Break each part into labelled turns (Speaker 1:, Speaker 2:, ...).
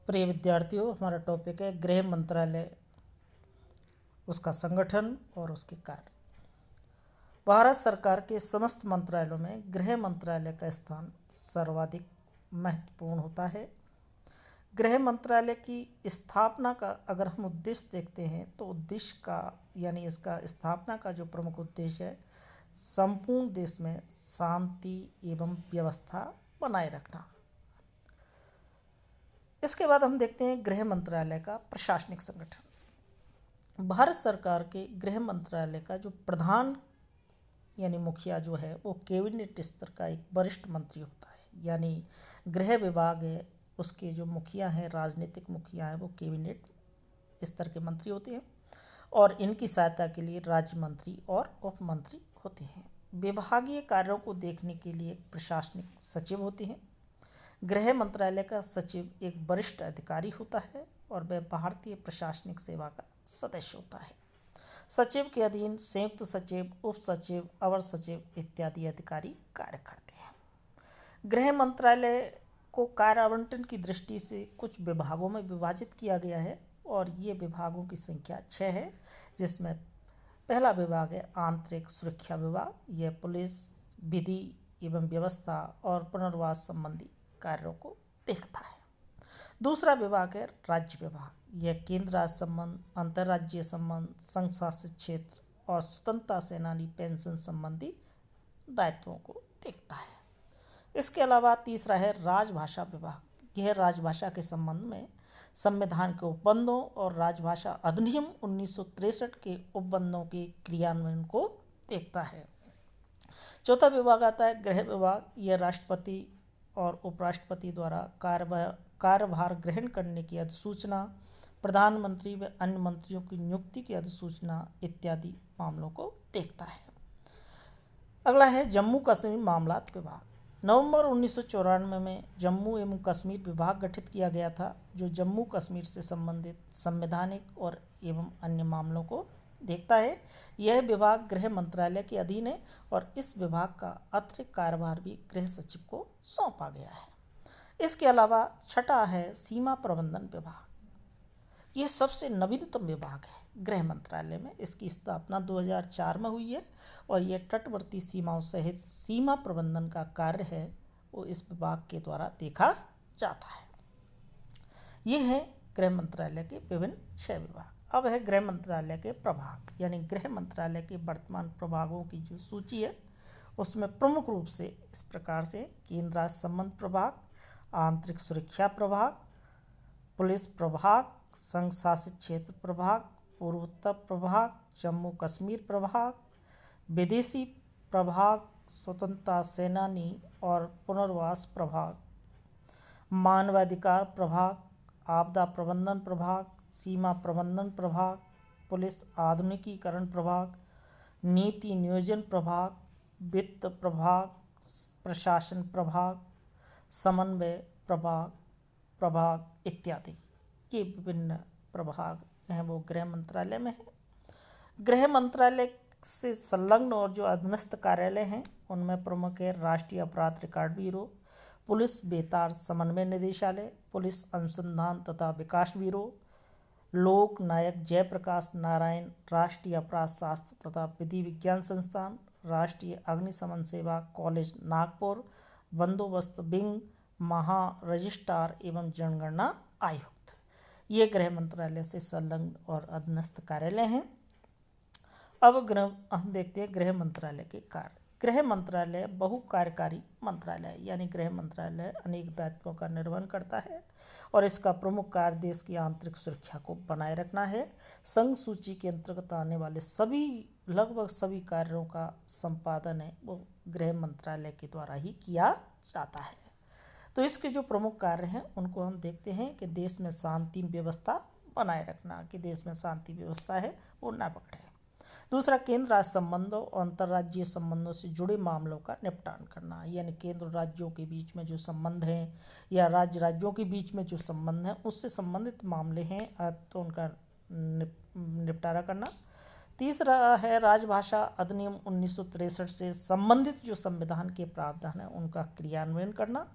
Speaker 1: प्रिय विद्यार्थियों, हमारा टॉपिक है गृह मंत्रालय, उसका संगठन और उसके कार्य। भारत सरकार के समस्त मंत्रालयों में गृह मंत्रालय का स्थान सर्वाधिक महत्वपूर्ण होता है। गृह मंत्रालय की स्थापना का अगर हम उद्देश्य देखते हैं तो उद्देश्य का यानी इसका स्थापना का जो प्रमुख उद्देश्य है, संपूर्ण देश में शांति एवं व्यवस्था बनाए रखना। इसके बाद हम देखते हैं गृह मंत्रालय का प्रशासनिक संगठन। भारत सरकार के गृह मंत्रालय का जो प्रधान यानी मुखिया जो है वो कैबिनेट स्तर का एक वरिष्ठ मंत्री होता है। यानी गृह विभाग है, उसके जो मुखिया हैं, राजनीतिक मुखिया हैं, वो कैबिनेट स्तर के मंत्री होते हैं और इनकी सहायता के लिए राज्य मंत्री और उप मंत्री होते हैं। विभागीय कार्यों को देखने के लिए एक प्रशासनिक सचिव होते हैं। गृह मंत्रालय का सचिव एक वरिष्ठ अधिकारी होता है और वह भारतीय प्रशासनिक सेवा का सदस्य होता है। सचिव के अधीन संयुक्त सचिव, उप सचिव, अवर सचिव इत्यादि अधिकारी कार्य करते हैं। गृह मंत्रालय को कार्य आवंटन की दृष्टि से कुछ विभागों में विभाजित किया गया है और ये विभागों की संख्या 6 है, जिसमें पहला विभाग है आंतरिक सुरक्षा विभाग। यह पुलिस, विधि एवं व्यवस्था और पुनर्वास संबंधी कार्यों को देखता है। दूसरा विभाग है राज्य विभाग। यह केंद्र राज्य संबंध, अंतर्राज्यीय संबंध, संघ शासित क्षेत्र और स्वतंत्रता सेनानी पेंशन संबंधी दायित्वों को देखता है। इसके अलावा तीसरा है राजभाषा विभाग। यह राजभाषा के संबंध में संविधान के उपबंधों और राजभाषा अधिनियम 1963 के उपबंधों के क्रियान्वयन को देखता है। चौथा विभाग आता है गृह विभाग। यह राष्ट्रपति और उपराष्ट्रपति द्वारा कार्यभार ग्रहण करने की अधिसूचना, प्रधानमंत्री व अन्य मंत्रियों की नियुक्ति की अधिसूचना इत्यादि मामलों को देखता है। अगला है जम्मू कश्मीर मामलात विभाग। नवंबर 1994 में जम्मू एवं कश्मीर विभाग गठित किया गया था, जो जम्मू कश्मीर से संबंधित संवैधानिक और एवं अन्य मामलों को देखता है। यह विभाग गृह मंत्रालय के अधीन है और इस विभाग का अतिरिक्त कार्यभार भी गृह सचिव को सौंपा गया है। इसके अलावा छठा है सीमा प्रबंधन विभाग। ये सबसे नवीनतम विभाग है गृह मंत्रालय में। इसकी स्थापना 2004 में हुई है और यह तटवर्ती सीमाओं सहित सीमा प्रबंधन का कार्य है वो इस विभाग के द्वारा देखा जाता है। ये है गृह मंत्रालय के विभिन्न 6 विभाग। अब है गृह मंत्रालय के प्रभाग, यानी गृह मंत्रालय के वर्तमान प्रभागों की जो सूची है उसमें प्रमुख रूप से इस प्रकार से केंद्र राज्य संबंध प्रभाग, आंतरिक सुरक्षा प्रभाग, पुलिस प्रभाग, संघ शासित क्षेत्र प्रभाग, पूर्वोत्तर प्रभाग, जम्मू कश्मीर प्रभाग, विदेशी प्रभाग, स्वतंत्रता सेनानी और पुनर्वास प्रभाग, मानवाधिकार प्रभाग, आपदा प्रबंधन प्रभाग, सीमा प्रबंधन प्रभाग, पुलिस आधुनिकीकरण प्रभाग, नीति नियोजन प्रभाग, वित्त प्रभाग, प्रशासन प्रभाग, समन्वय प्रभाग इत्यादि ये विभिन्न प्रभाग हैं वो गृह मंत्रालय में है। गृह मंत्रालय से संलग्न और जो अधीनस्थ कार्यालय हैं उनमें प्रमुख है राष्ट्रीय अपराध रिकॉर्ड ब्यूरो, पुलिस बेतार समन्वय निदेशालय, पुलिस अनुसंधान तथा विकास ब्यूरो, लोक नायक जयप्रकाश नारायण राष्ट्रीय अपराध शास्त्र तथा विधि विज्ञान संस्थान, राष्ट्रीय अग्निशमन सेवा कॉलेज नागपुर, बंदोबस्त विंग, महा रजिस्ट्रार एवं जनगणना आयुक्त। ये गृह मंत्रालय से संलग्न और अधीनस्थ कार्यालय हैं। अब हम देखते हैं गृह मंत्रालय के कार्य। गृह मंत्रालय बहुकार्यकारी मंत्रालय है, यानी गृह मंत्रालय अनेक दायित्वों का निर्वहन करता है और इसका प्रमुख कार्य देश की आंतरिक सुरक्षा को बनाए रखना है। संघ सूची के अंतर्गत आने वाले लगभग सभी कार्यों का संपादन है वो गृह मंत्रालय के द्वारा ही किया जाता है। तो इसके जो प्रमुख कार्य हैं उनको हम देखते हैं कि देश में शांति व्यवस्था बनाए रखना, कि देश में शांति व्यवस्था है वो न बिगड़े। दूसरा, केंद्र राज्य संबंधों और अंतर्राज्यीय संबंधों से जुड़े मामलों का निपटान करना, यानी केंद्र राज्यों के बीच में जो संबंध हैं या राज्य राज्यों के बीच में जो संबंध हैं उससे संबंधित मामले हैं तो उनका निपटारा करना। तीसरा है राजभाषा अधिनियम 1963 से संबंधित जो संविधान के प्रावधान हैं उनका क्रियान्वयन करना।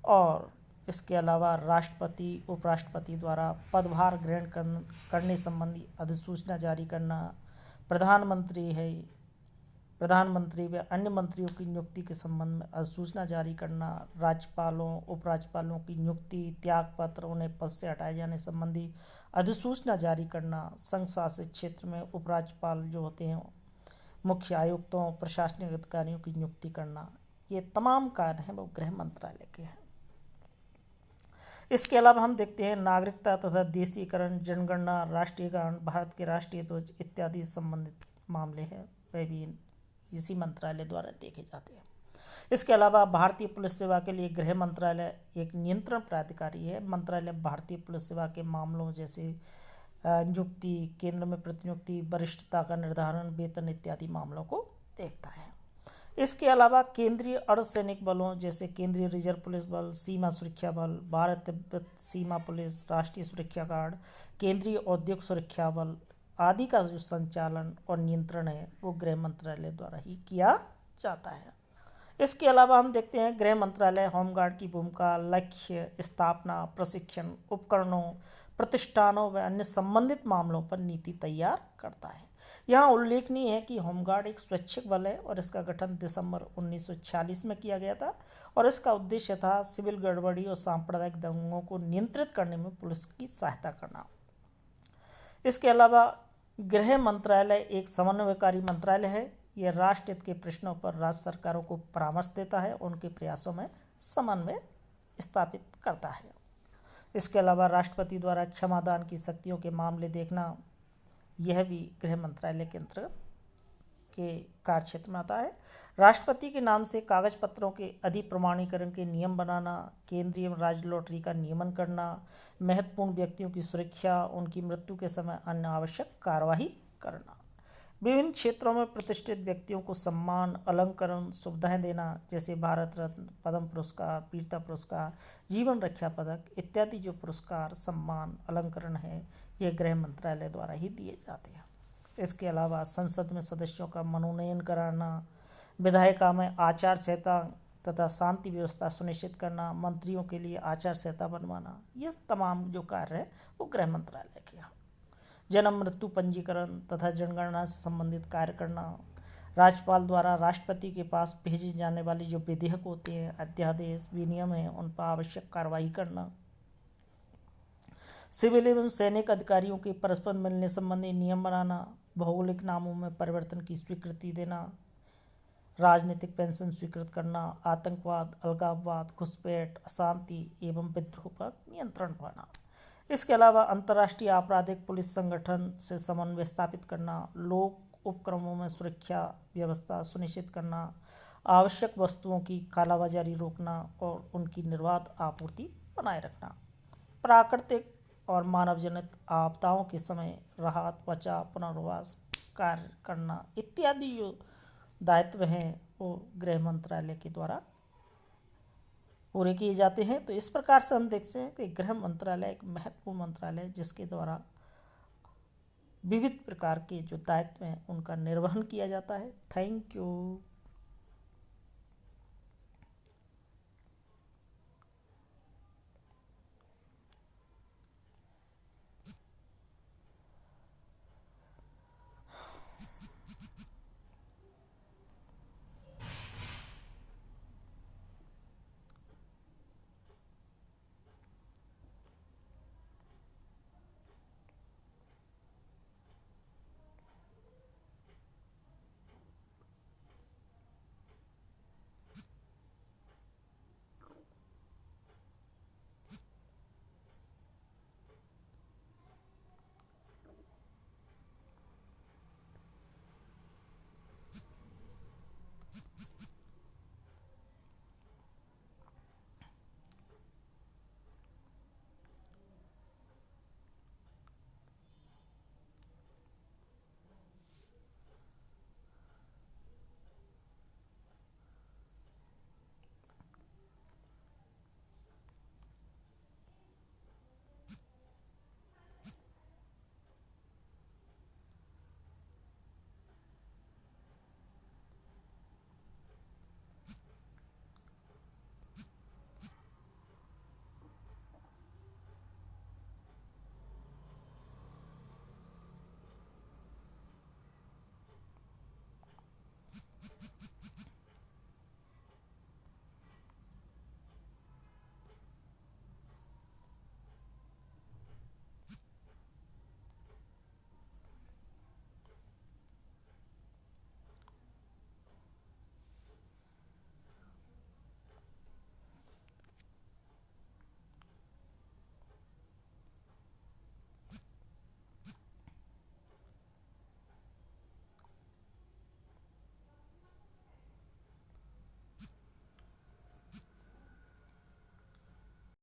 Speaker 1: और इसके अलावा राष्ट्रपति उपराष्ट्रपति द्वारा पदभार ग्रहण करने संबंधी अधिसूचना जारी करना, प्रधानमंत्री है, प्रधानमंत्री व अन्य मंत्रियों की नियुक्ति के संबंध में अधिसूचना जारी करना, राज्यपालों उपराज्यपालों की नियुक्ति, त्यागपत्र, उन्हें पद से हटाए जाने संबंधी अधिसूचना जारी करना, संघ शासित क्षेत्र में उपराज्यपाल जो होते हैं, मुख्य आयुक्तों, प्रशासनिक अधिकारियों की नियुक्ति करना, ये तमाम कार्य हैं वो गृह मंत्रालय के हैं। इसके अलावा हम देखते हैं नागरिकता तथा देशीकरण, जनगणना, राष्ट्रीय गान, भारत के राष्ट्रीय ध्वज इत्यादि संबंधित मामले हैं, वह भी इसी मंत्रालय द्वारा देखे जाते हैं। इसके अलावा भारतीय पुलिस सेवा के लिए गृह मंत्रालय एक नियंत्रण प्राधिकारी है। मंत्रालय भारतीय पुलिस सेवा के मामलों जैसे नियुक्ति, केंद्र में प्रतिनियुक्ति, वरिष्ठता का निर्धारण, वेतन इत्यादि मामलों को देखता है। इसके अलावा केंद्रीय अर्धसैनिक बलों जैसे केंद्रीय रिजर्व पुलिस बल, सीमा सुरक्षा बल, भारत तिब्बत सीमा पुलिस, राष्ट्रीय सुरक्षा गार्ड, केंद्रीय औद्योगिक सुरक्षा बल आदि का जो संचालन और नियंत्रण है वो गृह मंत्रालय द्वारा ही किया जाता है। इसके अलावा हम देखते हैं गृह मंत्रालय होमगार्ड की भूमिका, लक्ष्य, स्थापना, प्रशिक्षण, उपकरणों, प्रतिष्ठानों व अन्य संबंधित मामलों पर नीति तैयार करता है। यहाँ उल्लेखनीय है कि होमगार्ड एक स्वैच्छिक बल है और इसका गठन दिसंबर 1946 में किया गया था और इसका उद्देश्य था सिविल गड़बड़ी और सांप्रदायिक दंगों को नियंत्रित करने में पुलिस की सहायता करना। इसके अलावा गृह मंत्रालय एक समन्वयकारी मंत्रालय है। यह राष्ट्र हित के प्रश्नों पर राज्य सरकारों को परामर्श देता है और उनके प्रयासों में समन्वय स्थापित करता है। इसके अलावा राष्ट्रपति द्वारा क्षमादान की शक्तियों के मामले देखना, यह भी गृह मंत्रालय के अंतर्गत के कार्य क्षेत्र में आता है। राष्ट्रपति के नाम से कागज पत्रों के अधिप्रमाणीकरण के नियम बनाना, केंद्रीय राज्य लॉटरी का नियमन करना, महत्वपूर्ण व्यक्तियों की सुरक्षा, उनकी मृत्यु के समय अन्य आवश्यक कार्यवाही करना, विभिन्न क्षेत्रों में प्रतिष्ठित व्यक्तियों को सम्मान, अलंकरण, सुविधाएं देना जैसे भारत रत्न, पद्म पुरस्कार, वीरता पुरस्कार, जीवन रक्षा पदक इत्यादि जो पुरस्कार, सम्मान, अलंकरण है, ये गृह मंत्रालय द्वारा ही दिए जाते हैं। इसके अलावा संसद में सदस्यों का मनोनयन कराना, विधायिका में आचार संहिता तथा शांति व्यवस्था सुनिश्चित करना, मंत्रियों के लिए आचार संहिता बनवाना, ये तमाम जो कार्य है वो गृह मंत्रालय के हैं। जन्म मृत्यु पंजीकरण तथा जनगणना से संबंधित कार्य करना, राज्यपाल द्वारा राष्ट्रपति के पास भेजे जाने वाली जो विधेयक होते हैं, अध्यादेश, विनियम है, उन पर आवश्यक कार्रवाई करना, सिविल एवं सैनिक अधिकारियों के परस्पर मिलने संबंधी नियम बनाना, भौगोलिक नामों में परिवर्तन की स्वीकृति देना, राजनीतिक पेंशन स्वीकृत करना, आतंकवाद, अलगाववाद, घुसपैठ, अशांति एवं विद्रोह पर नियंत्रण पाना। इसके अलावा अंतर्राष्ट्रीय आपराधिक पुलिस संगठन से समन्वय स्थापित करना, लोक उपक्रमों में सुरक्षा व्यवस्था सुनिश्चित करना, आवश्यक वस्तुओं की कालाबाजारी रोकना और उनकी निर्बाध आपूर्ति बनाए रखना, प्राकृतिक और मानव जनित आपदाओं के समय राहत, बचाव, पुनर्वास कार्य करना इत्यादि जो दायित्व हैं वो गृह मंत्रालय के द्वारा पूरे किए जाते हैं। तो इस प्रकार से हम देखते हैं कि गृह मंत्रालय एक महत्वपूर्ण मंत्रालय है जिसके द्वारा विविध प्रकार के जो दायित्व हैं उनका निर्वहन किया जाता है। Thank you.